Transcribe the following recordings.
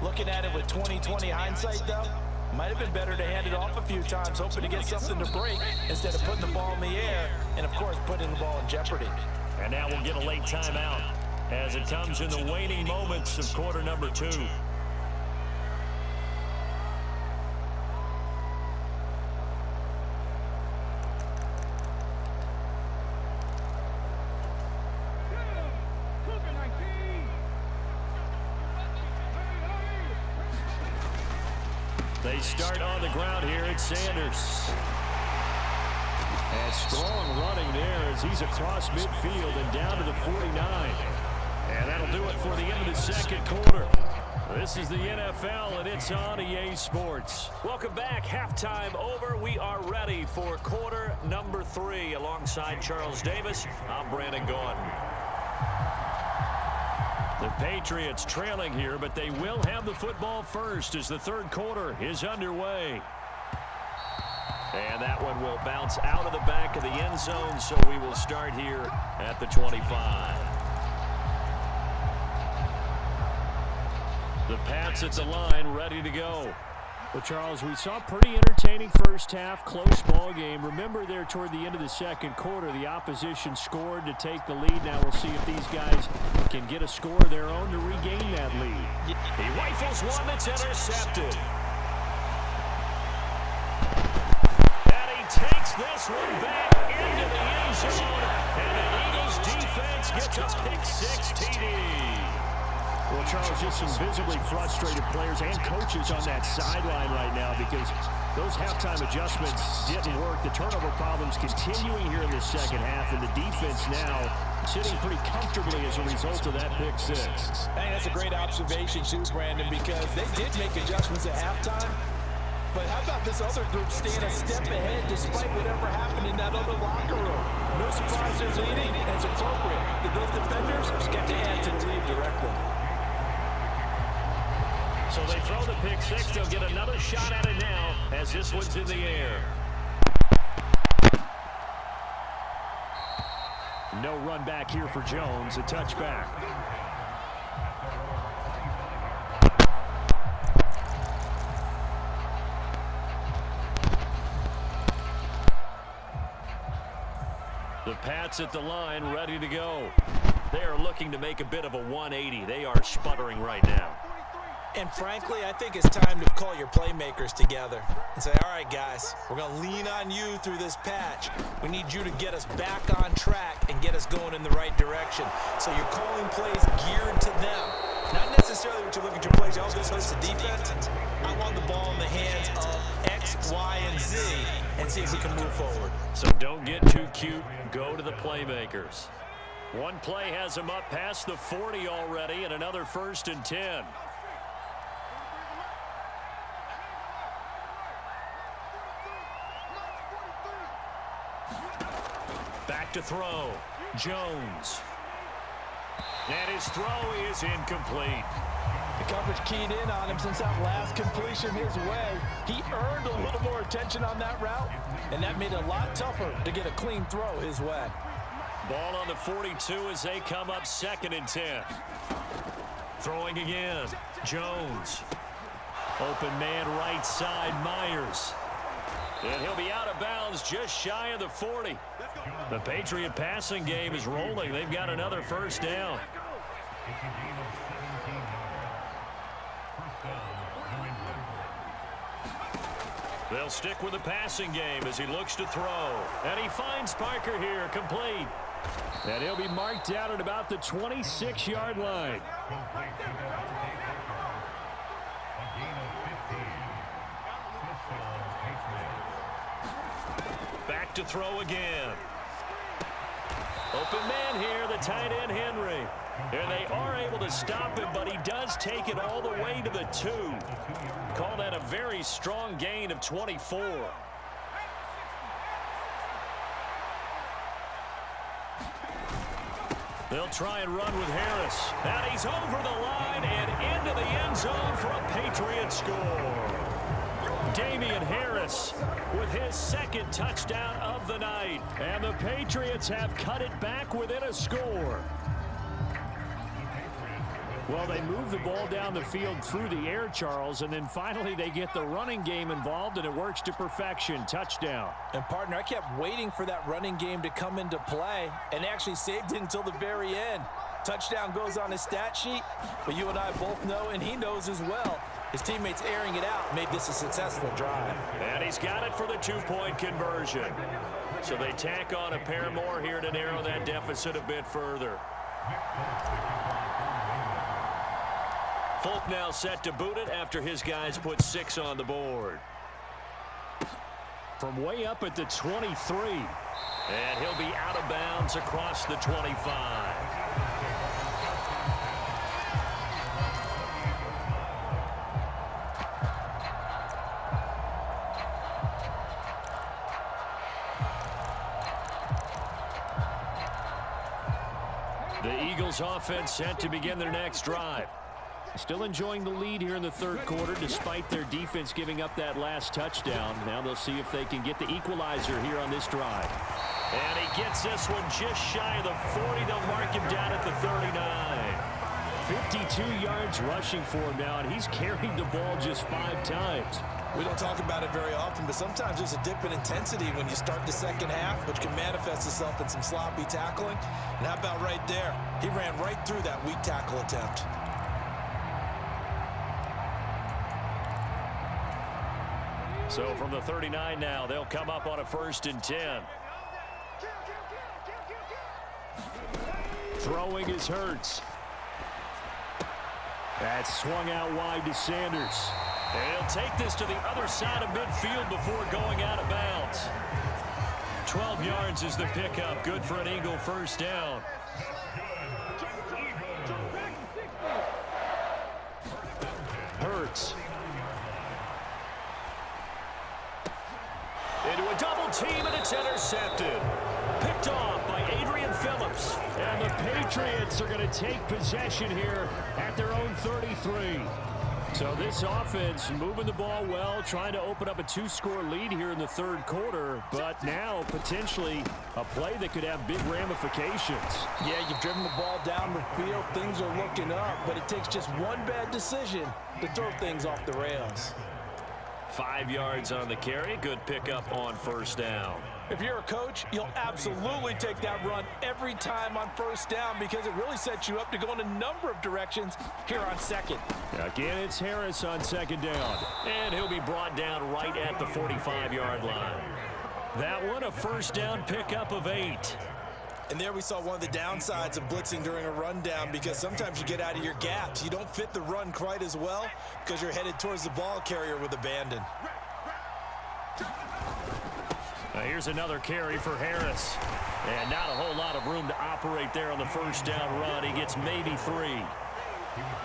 Looking at it with 20/20 hindsight, though, might have been better to hand it off a few times, hoping to get something to break instead of putting the ball in the air and, of course, putting the ball in jeopardy. And now we'll get a late timeout as it comes in the waning moments of quarter number 2. They start on the ground here at Sanders. And strong running there as he's across midfield and down to the 49. And that'll do it for the end of the second quarter. This is the NFL, and it's on EA Sports. Welcome back. Halftime over. We are ready for quarter number 3. Alongside Charles Davis, I'm Brandon Gordon. The Patriots trailing here, but they will have the football first as the third quarter is underway. And that one will bounce out of the back of the end zone, so we will start here at the 25. The Pats at the line, ready to go. Well, Charles, we saw a pretty entertaining first half, close ball game. Remember there toward the end of the second quarter, the opposition scored to take the lead. Now we'll see if these guys can get a score of their own to regain that lead. He rifles one that's intercepted. And he takes this one back into the end zone. And the Eagles defense gets a pick-6 TD. Well, Charles, just some visibly frustrated players and coaches on that sideline right now because those halftime adjustments didn't work. The turnover problems continuing here in the second half, and the defense now sitting pretty comfortably as a result of that pick-6. I think that's a great observation too, Brandon, because they did make adjustments at halftime. But how about this other group staying a step ahead despite whatever happened in that other locker room? No surprise they're leading, and it's appropriate that those defenders get to add to the lead directly. So they throw the pick-6. They'll get another shot at it now as this one's in the air. No run back here for Jones. A touchback. The Pats at the line, ready to go. They are looking to make a bit of a 180. They are sputtering right now. And frankly, I think it's time to call your playmakers together and say, all right, guys, we're going to lean on you through this patch. We need you to get us back on track and get us going in the right direction. So you're calling plays geared to them. Not necessarily when you look at your plays, oh, this hurts the defense. I want the ball in the hands of X, Y, and Z and see if we can move forward. So don't get too cute. Go to the playmakers. One play has them up past the 40 already and another 1st and 10. Back to throw. Jones. And his throw is incomplete. The coverage keyed in on him since that last completion his way. He earned a little more attention on that route, and that made it a lot tougher to get a clean throw his way. Ball on the 42 as they come up 2nd and 10. Throwing again. Jones. Open man right side, Myers. And he'll be out of bounds just shy of the 40. The Patriot passing game is rolling. They've got another 1st down. They'll stick with the passing game as he looks to throw. And he finds Parker here, complete. And he'll be marked down at about the 26-yard line. Back to throw again. Open man here, the tight end Henry. And they are able to stop him, but he does take it all the way to the 2. Call that a very strong gain of 24. They'll try and run with Harris. And he's over the line and into the end zone for a Patriot score. Damian Harris with his 2nd touchdown of the night. And the Patriots have cut it back within a score. Well, they move the ball down the field through the air, Charles, and then finally they get the running game involved, and it works to perfection. Touchdown. And, partner, I kept waiting for that running game to come into play and actually saved it until the very end. Touchdown goes on his stat sheet, but you and I both know, and he knows as well, his teammates airing it out made this a successful drive. And he's got it for the two-point conversion. So they tack on a pair more here to narrow that deficit a bit further. Folk now set to boot it after his guys put 6 on the board. From way up at the 23. And he'll be out of bounds across the 25. The Eagles offense set to begin their next drive. Still enjoying the lead here in the third quarter despite their defense giving up that last touchdown. Now they'll see if they can get the equalizer here on this drive. And he gets this one just shy of the 40. They'll mark him down at the 39. 52 yards rushing for him now, and he's carried the ball just 5 times. We don't talk about it very often, but sometimes there's a dip in intensity when you start the second half, which can manifest itself in some sloppy tackling. And how about right there? He ran right through that weak tackle attempt. So from the 39 now, they'll come up on a 1st and 10. Throwing is Hurts. That's swung out wide to Sanders. And he'll take this to the other side of midfield before going out of bounds. 12 yards is the pickup. Good for an Eagle first down. Hurts. Into a double team, and it's intercepted. Picked off by Adrian Phillips. And the Patriots are going to take possession here at their own 33. So this offense moving the ball well, trying to open up a 2-score lead here in the third quarter, but now potentially a play that could have big ramifications. Yeah, you've driven the ball down the field. Things are looking up, but it takes just one bad decision to throw things off the rails. 5 yards on the carry. Good pickup on first down. If you're a coach, you'll absolutely take that run every time on first down because it really sets you up to go in a number of directions here on second. Again, it's Harris on second down. And he'll be brought down right at the 45-yard line. That one, a first down pickup of 8. And there we saw one of the downsides of blitzing during a rundown because sometimes you get out of your gaps. You don't fit the run quite as well because you're headed towards the ball carrier with abandon. Now here's another carry for Harris. And not a whole lot of room to operate there on the first down run. He gets maybe 3.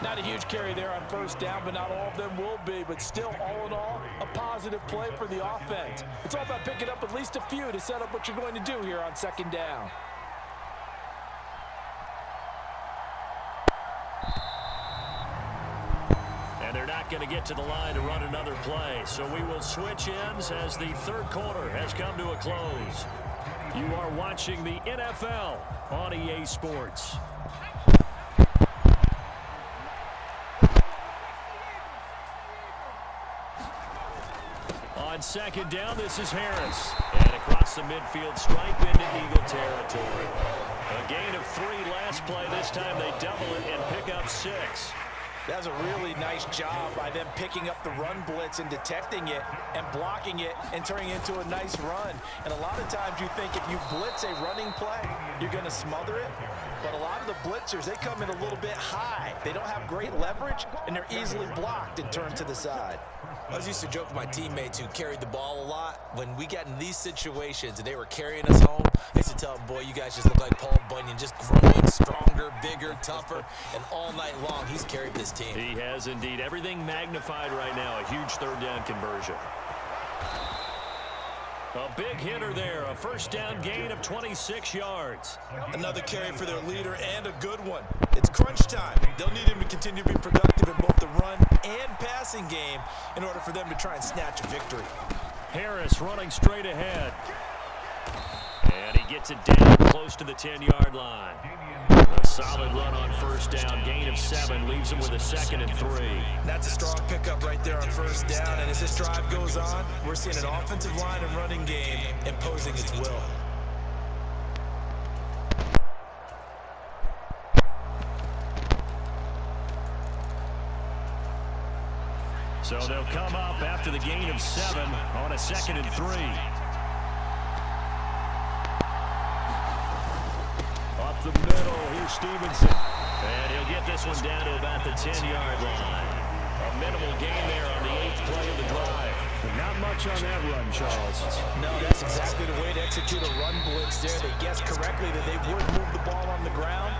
Not a huge carry there on first down, but not all of them will be. But still, all in all, a positive play for the offense. It's all about picking up at least a few to set up what you're going to do here on second down. And they're not going to get to the line to run another play. So we will switch ends as the third quarter has come to a close. You are watching the NFL on EA Sports. On second down, this is Harris. And across the midfield stripe into Eagle territory. A gain of 3 last play. This time they double it and pick up 6. That's a really nice job by them picking up the run blitz and detecting it and blocking it and turning it into a nice run. And a lot of times you think if you blitz a running play, you're going to smother it. But a lot of the blitzers, they come in a little bit high. They don't have great leverage, and they're easily blocked and turned to the side. I used to joke with my teammates who carried the ball a lot. When we got in these situations and they were carrying us home, I used to tell them, boy, you guys just look like Paul Bunyan, just growing stronger, bigger, tougher, and all night long he's carried this team. He has indeed. Everything magnified right now. A huge third down conversion. A big hitter there. A first down gain of 26 yards. Another carry for their leader and a good one. It's crunch time. They'll need him to continue to be productive in both the run and passing game in order for them to try and snatch a victory. Harris running straight ahead. And he gets it down close to the 10-yard line. A solid run on first down. Gain of 7 leaves him with a 2nd and 3. That's a strong pickup right there on first down. And as this drive goes on, we're seeing an offensive line and running game imposing its will. So they'll come up after the gain of 7 on a 2nd and 3. Up the middle, here's Stevenson. And he'll get this one down to about the 10-yard line. A minimal gain there on the 8th play of the drive. But not much on that run, Charles. No, that's exactly the way to execute a run blitz there. They guessed correctly that they would move the ball on the ground,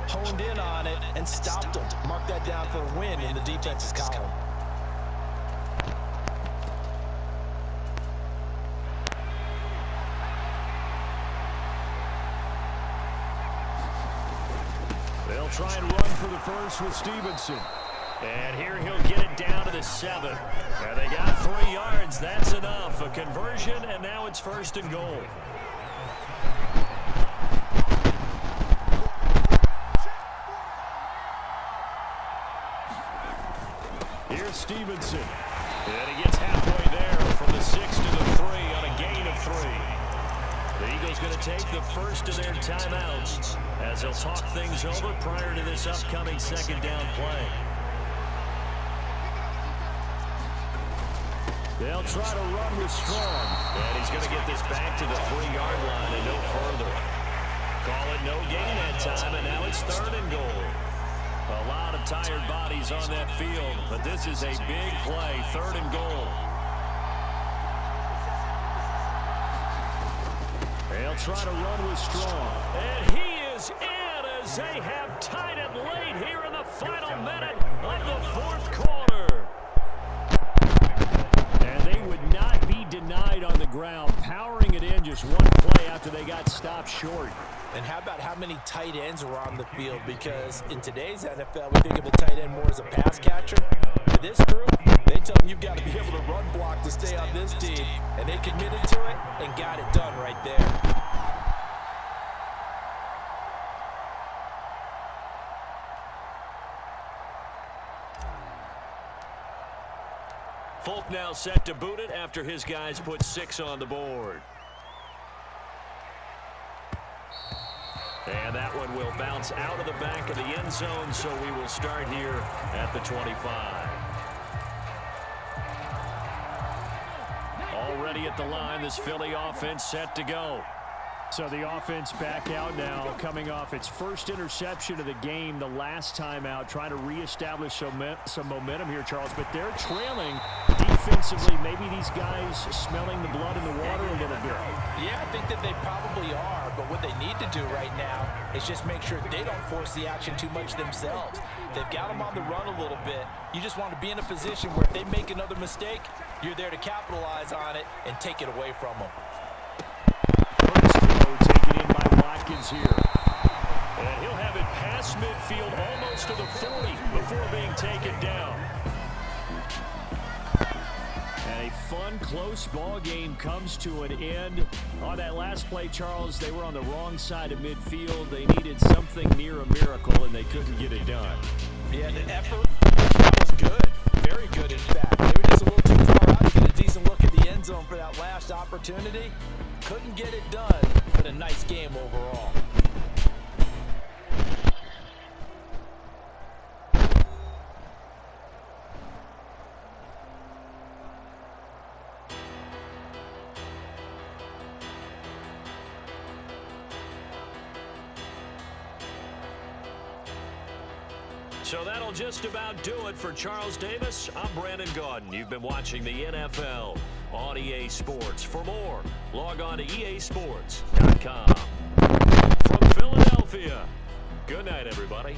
honed in on it, and stopped them. Mark that down for a win in the defense's column. They'll try and run for the first with Stevenson. And here he'll get it down to the 7. And they got 3 yards. That's enough. A conversion, and now it's 1st and goal. Here's Stevenson. And he gets halfway there from the 6 to the 3 on a gain of 3. The Eagles going to take the first of their timeouts as they'll talk things over prior to this upcoming 2nd down play. They'll try to run with Strong. And he's going to get this back to the 3-yard line and no further. Call it no gain that time, and now it's 3rd and goal. A lot of tired bodies on that field, but this is a big play, 3rd and goal. They'll try to run with Strong. And he is in as they have tied it late here in the final minute of the 4th quarter. And they would not be denied on the ground, powering it in just one play after they got stopped short. And how about how many tight ends are on the field? Because in today's NFL, we think of the tight end more as a pass catcher. For this group, they tell them you've got to be able to run block to stay on this team. And they committed to it and got it done right there. Folk now set to boot it after his guys put 6 on the board. And that one will bounce out of the back of the end zone, so we will start here at the 25. Already at the line, this Philly offense set to go. So the offense back out now, coming off its first interception of the game the last time out, trying to reestablish some momentum here, Charles. But they're trailing defensively. Maybe these guys smelling the blood in the water a little bit. Yeah, I think that they probably are. But what they need to do right now is just make sure they don't force the action too much themselves. They've got them on the run a little bit. You just want to be in a position where if they make another mistake, you're there to capitalize on it and take it away from them. Taken in by Watkins here. And he'll have it past midfield almost to the 40 before being taken down. And a fun, close ball game comes to an end. On that last play, Charles, they were on the wrong side of midfield. They needed something near a miracle, and they couldn't get it done. Yeah, the effort was good. Very good, in fact. They were just a little too far out to get a decent look at the end zone for that last opportunity. Couldn't get it done, but a nice game overall. So that'll just about do it for Charles Davis. I'm Brandon Gaudin. You've been watching the NFL on EA Sports. For more, log on to easports.com. From Philadelphia, good night, everybody.